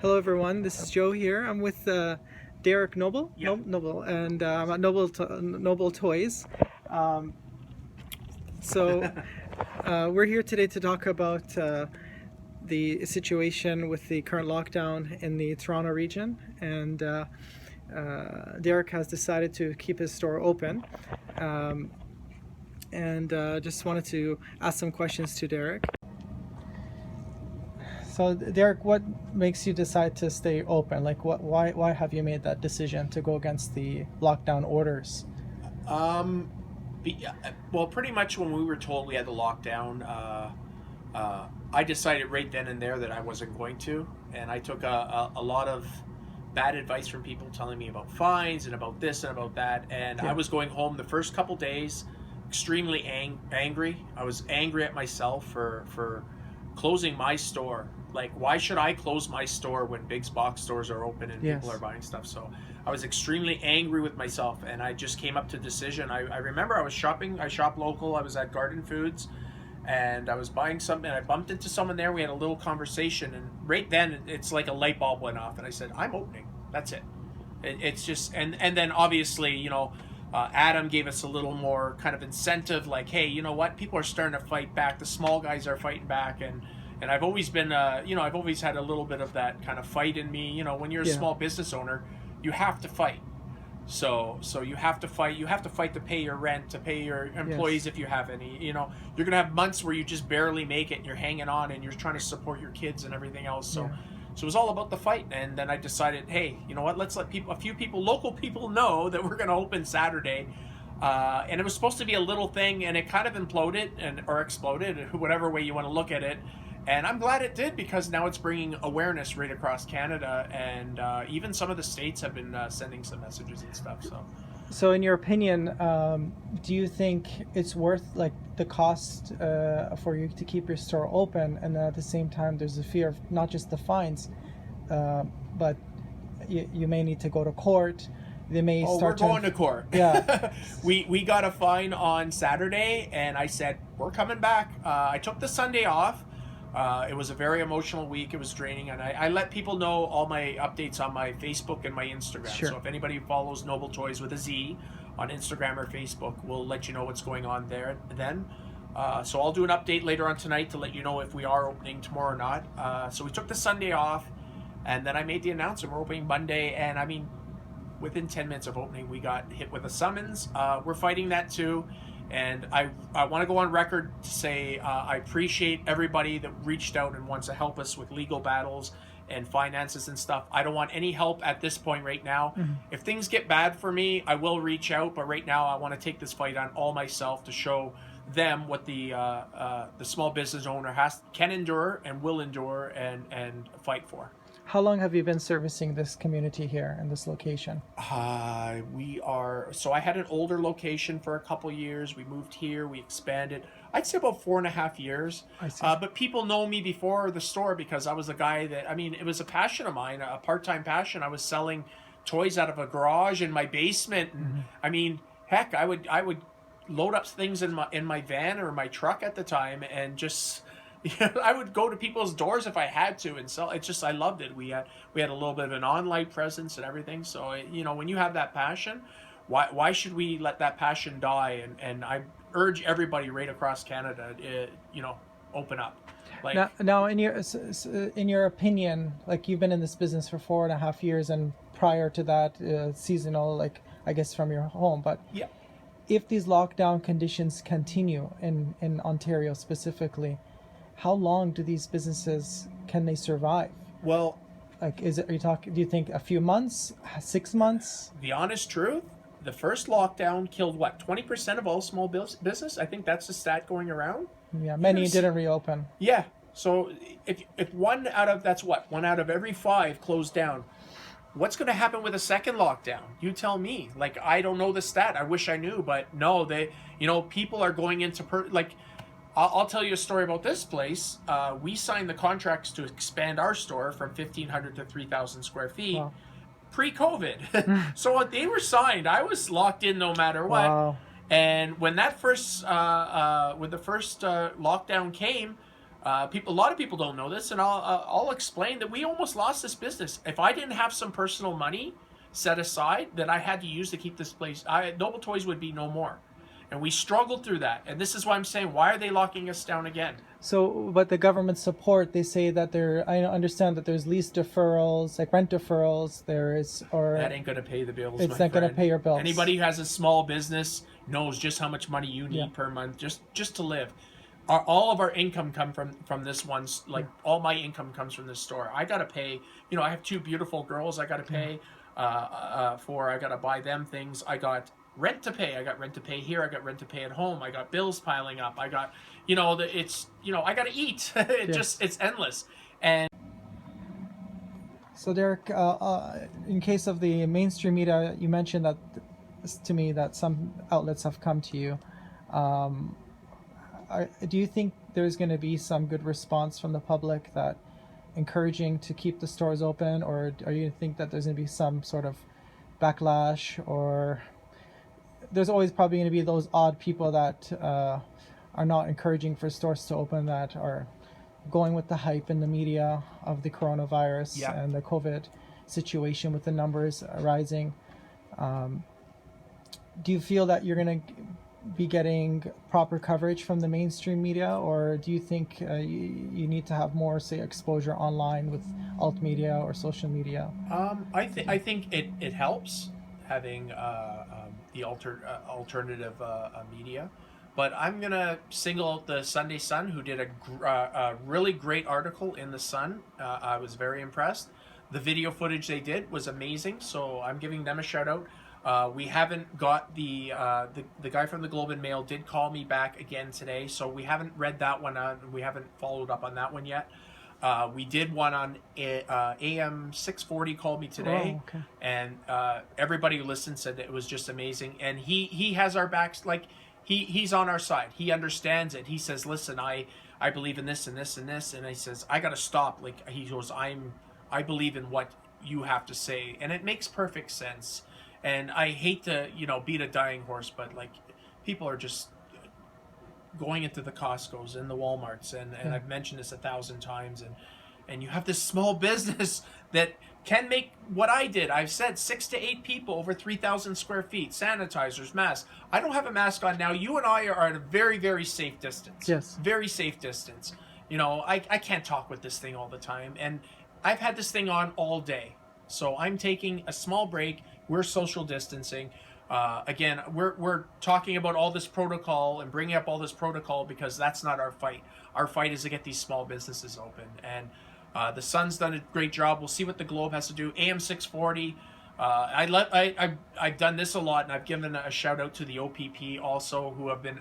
Hello, everyone. This is Joe here. I'm with Derek Noble, Yeah. Noble, and I'm at Nobletoyz. Um, so we're here today to talk about the situation with the current lockdown in the Toronto region, and Derek has decided to keep his store open. And just wanted to ask some questions to Derek. So, Derek, what makes you decide to stay open? Like, why have you made that decision to go against the lockdown orders? Um, well, pretty much when we were told we had the lockdown, I decided right then and there that I wasn't going to, and I took a lot of bad advice from people telling me about fines and about this and about that, and Yeah. I was going home the first couple days extremely angry. I was angry at myself for closing my store. Like, why should I close my store when big box stores are open and Yes. people are buying stuff? So I was extremely angry with myself, and I just came up to a decision. I remember I was shopping. I shop local. I was at Garden Foods, and I was buying something. And I bumped into someone there. We had a little conversation, and right then it's like a light bulb went off, and I said, "I'm opening. That's it." It's just, and then obviously, Adam gave us a little more kind of incentive, like, hey, you know what? People are starting to fight back. The small guys are fighting back, and I've always been, I've always had a little bit of that kind of fight in me. When you're a Yeah. small business owner, you have to fight. So you have to fight. You have to fight to pay your rent, to pay your employees if you have any. You're gonna have months where you just barely make it, and you're hanging on, and you're trying to support your kids and everything else. So. Yeah. So it was all about the fight, and then I decided, hey, you know what? Let's let a few people, local people, know that we're going to open Saturday. And it was supposed to be a little thing, and it kind of imploded or exploded, whatever way you want to look at it. And I'm glad it did, because now it's bringing awareness right across Canada, and even some of the states have been sending some messages and stuff. So, in your opinion, do you think it's worth like the cost for you to keep your store open, and then at the same time, there's a fear of not just the fines, but you may need to go to court. They may start. We're going to court. Yeah. we got a fine on Saturday, and I said we're coming back. I took the Sunday off. It was a very emotional week. It was draining, and I let people know all my updates on my Facebook and my Instagram. Sure. So if anybody follows Nobletoyz with a Z on Instagram or Facebook, we'll let you know what's going on there then. So I'll do an update later on tonight to let you know if we are opening tomorrow or not. So we took the Sunday off, and then I made the announcement we're opening Monday, and I mean, within 10 minutes of opening, we got hit with a summons. We're fighting that too. And I want to go on record to say I appreciate everybody that reached out and wants to help us with legal battles and finances and stuff. I don't want any help at this point right now. Mm-hmm. If things get bad for me, I will reach out. But right now, I want to take this fight on all myself to show them what the small business owner can endure and will endure and fight for. How long have you been servicing this community here in this location? So I had an older location for a couple years. We moved here, we expanded. I'd say about 4.5 years. I see. But people know me before the store because I was a guy that, it was a passion of mine, a part-time passion. I was selling toys out of a garage in my basement. And heck, I would load up things in my van or my truck at the time and just... I would go to people's doors if I had to and sell. It's just, I loved it. We had a little bit of an online presence and everything. So when you have that passion, why should we let that passion die? And I urge everybody right across Canada, open up. Like now, in your opinion, like you've been in this business for 4.5 years, and prior to that, seasonal, like I guess from your home. But yeah. If these lockdown conditions continue in Ontario specifically, how long do these businesses can they survive? Well, like, do you think a few months, 6 months? The honest truth, the first lockdown killed 20% of all small business? I think that's the stat going around. Yeah, many didn't reopen. Yeah. So if one out of every 5 closed down, what's going to happen with a second lockdown? You tell me. Like, I don't know the stat. I wish I knew, but no, people are going into I'll tell you a story about this place. We signed the contracts to expand our store from 1,500 to 3,000 square feet. Wow. Pre-COVID. So when they were signed, I was locked in no matter what. Wow. And when that first, when the first lockdown came, A lot of people don't know this, and I'll explain that we almost lost this business. If I didn't have some personal money set aside that I had to use to keep this place, Nobletoyz would be no more. And we struggled through that. And this is why I'm saying, why are they locking us down again? So, but the government support, they say that I understand that there's lease deferrals, like rent deferrals, there is, or... That ain't going to pay the bills, it's not going to pay your bills. Anybody who has a small business knows just how much money you need per month just to live. All of our income come from this one. Like, all my income comes from this store. I got to pay, I have 2 beautiful girls I got to pay for. I got to buy them things. I got rent to pay. I got rent to pay here. I got rent to pay at home. I got bills piling up. I got, I got to eat. It's endless. And so, Derek, in case of the mainstream media, you mentioned that to me that some outlets have come to you. Do you think there's going to be some good response from the public that encouraging to keep the stores open, or do you think that there's going to be some sort of backlash, or there's always probably going to be those odd people that are not encouraging for stores to open, that are going with the hype in the media of the coronavirus and the COVID situation with the numbers rising? Do you feel that you're going to be getting proper coverage from the mainstream media, or do you think you need to have more, say, exposure online with alt media or social media? I think it helps having the alternative media, but I'm gonna single out the Sunday Sun, who did a really great article in the Sun. I was very impressed. The video footage they did was amazing, so I'm giving them a shout out. We haven't got the guy from the Globe and Mail did call me back again today, so we haven't read that one. We haven't followed up on that one yet. We did one on AM 640 called me today, and everybody who listened said that it was just amazing. And he has our backs. Like he's on our side. He understands it. He says, "Listen, I believe in this and this and this," and he says, "I got to stop." Like he goes, I believe in what you have to say, and it makes perfect sense. And I hate to, beat a dying horse, but like people are just going into the Costco's and the Walmarts, and I've mentioned this 1,000 times, and you have this small business that can make what I did. I've said 6 to 8 people over 3,000 square feet, sanitizers, masks. I don't have a mask on now. You and I are at a very, very safe distance. Yes. Very safe distance. I can't talk with this thing all the time, and I've had this thing on all day. So I'm taking a small break. We're social distancing. Again, we're talking about all this protocol and bringing up all this protocol because that's not our fight. Our fight is to get these small businesses open. And the Sun's done a great job. We'll see what the Globe has to do. AM 640. I've done this a lot, and I've given a shout out to the OPP also, who have been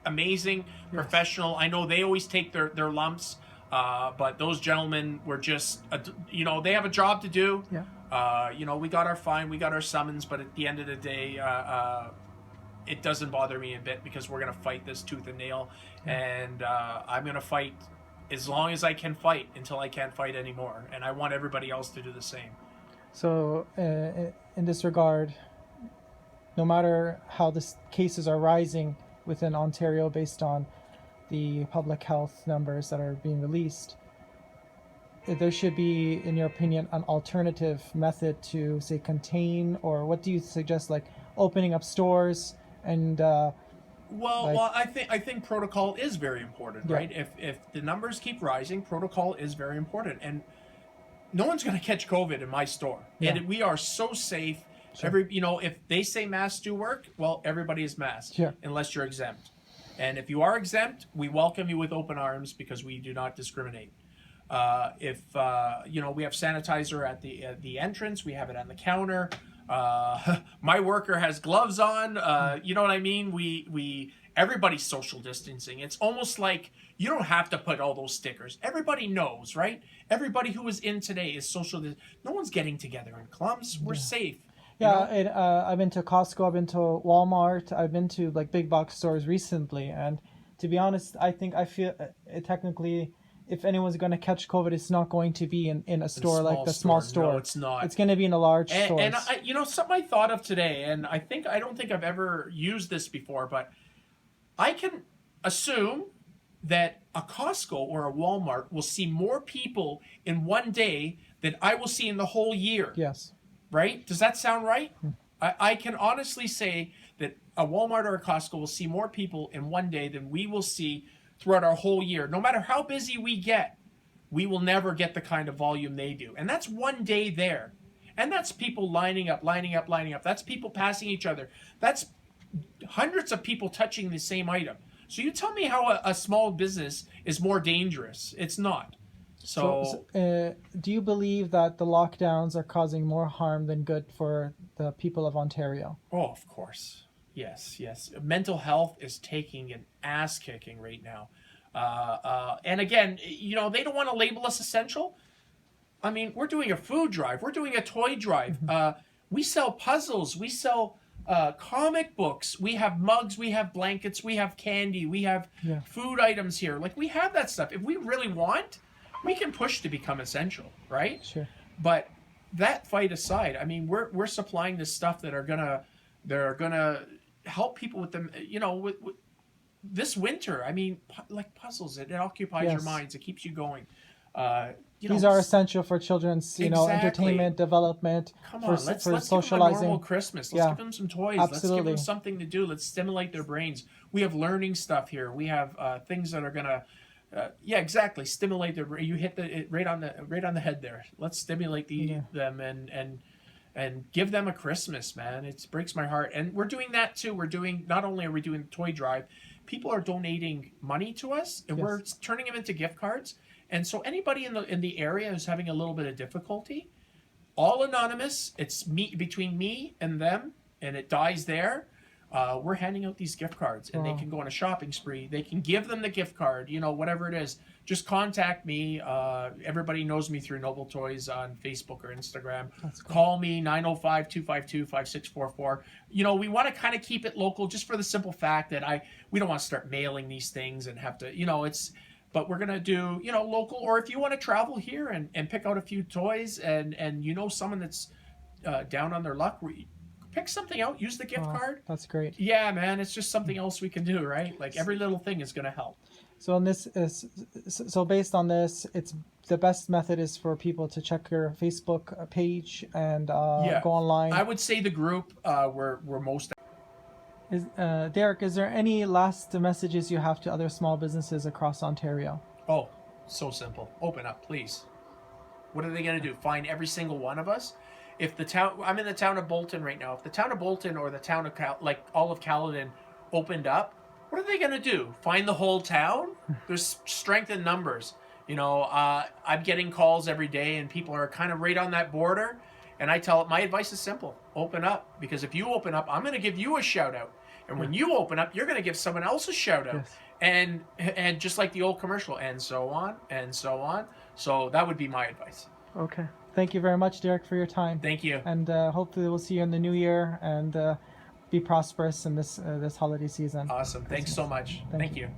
amazing, professional. I know they always take their lumps. But those gentlemen were just, they have a job to do. Yeah. We got our fine, we got our summons, but at the end of the day, it doesn't bother me a bit because we're going to fight this tooth and nail. And I'm going to fight as long as I can fight until I can't fight anymore. And I want everybody else to do the same. So in this regard, no matter how the cases are rising within Ontario based on the public health numbers that are being released, there should be, in your opinion, an alternative method to, say, contain, or what do you suggest, like opening up stores and well, I think protocol is very important, right? If the numbers keep rising, protocol is very important, and no one's going to catch COVID in my store, and we are so safe. Sure. If they say masks do work, well, everybody is masked, unless you're exempt. And if you are exempt, we welcome you with open arms because we do not discriminate. If we have sanitizer at the entrance, we have it on the counter. My worker has gloves on. You know what I mean? Everybody's social distancing. It's almost like you don't have to put all those stickers. Everybody knows, right? Everybody who is in today is social. No one's getting together in clumps. We're safe. Yeah, I've been to Costco, I've been to Walmart, I've been to like big box stores recently, and to be honest, I feel technically, if anyone's going to catch COVID, it's not going to be in a store like the small store. No, it's not. It's going to be in a large store. And something I thought of today, and I don't think I've ever used this before, but I can assume that a Costco or a Walmart will see more people in one day than I will see in the whole year. Yes. Right? Does that sound right? I can honestly say that a Walmart or a Costco will see more people in one day than we will see throughout our whole year. No matter how busy we get, we will never get the kind of volume they do. And that's one day there. And that's people lining up. That's people passing each other. That's hundreds of people touching the same item. So you tell me how a small business is more dangerous. It's not. So do you believe that the lockdowns are causing more harm than good for the people of Ontario? Oh, of course. Yes. Mental health is taking an ass kicking right now. And again, they don't want to label us essential. I mean, we're doing a food drive. We're doing a toy drive. We sell puzzles. We sell comic books. We have mugs. We have blankets. We have candy. We have food items here. Like, we have that stuff. If we really want, we can push to become essential, right? Sure. But that fight aside, I mean, we're supplying this stuff that are gonna help people with them. With this winter. I mean, like puzzles. It occupies your minds. It keeps you going. These are essential for children's, entertainment, development. Come on, let's socializing. give them a normal Christmas. Let's give them some toys. Absolutely. Let's give them something to do. Let's stimulate their brains. We have learning stuff here. We have things that are gonna, stimulate their brain. You hit it right on the head there. Let's stimulate them and give them a Christmas, man. It breaks my heart. And we're doing that too. Not only are we doing the toy drive, people are donating money to us, and we're turning them into gift cards. And so anybody in the area who's having a little bit of difficulty, all anonymous, it's between me and them, and it dies there. We're handing out these gift cards, and they can go on a shopping spree. They can give them the gift card, whatever it is. Just contact me. Everybody knows me through Nobletoyz on Facebook or Instagram. Call me, 905-252-5644. We want to kind of keep it local just for the simple fact that we don't want to start mailing these things and have to, but we're going to do, local. Or if you want to travel here and pick out a few toys and someone that's down on their luck, pick something out, use the gift card. That's great. Yeah, man, it's just something else we can do, right? Like, every little thing is going to help. So based on this, it's the best method is for people to check your Facebook page and go online. I would say the group we're most. Derek, is there any last messages you have to other small businesses across Ontario? Oh, so simple. Open up, please. What are they going to do? Fine every single one of us? If I'm in the town of Bolton right now. If the town of Bolton or the town of all of Caledon opened up, what are they going to do? Find the whole town? There's strength in numbers. I'm getting calls every day, and people are kind of right on that border. And my advice is simple: open up. Because if you open up, I'm going to give you a shout out. And when you open up, you're going to give someone else a shout out. Yes. And just like the old commercial, and so on, and so on. So that would be my advice. Okay. Thank you very much, Derek, for your time. Thank you. And hopefully we'll see you in the new year, and be prosperous in this holiday season. Awesome. Thanks so much. Thank you.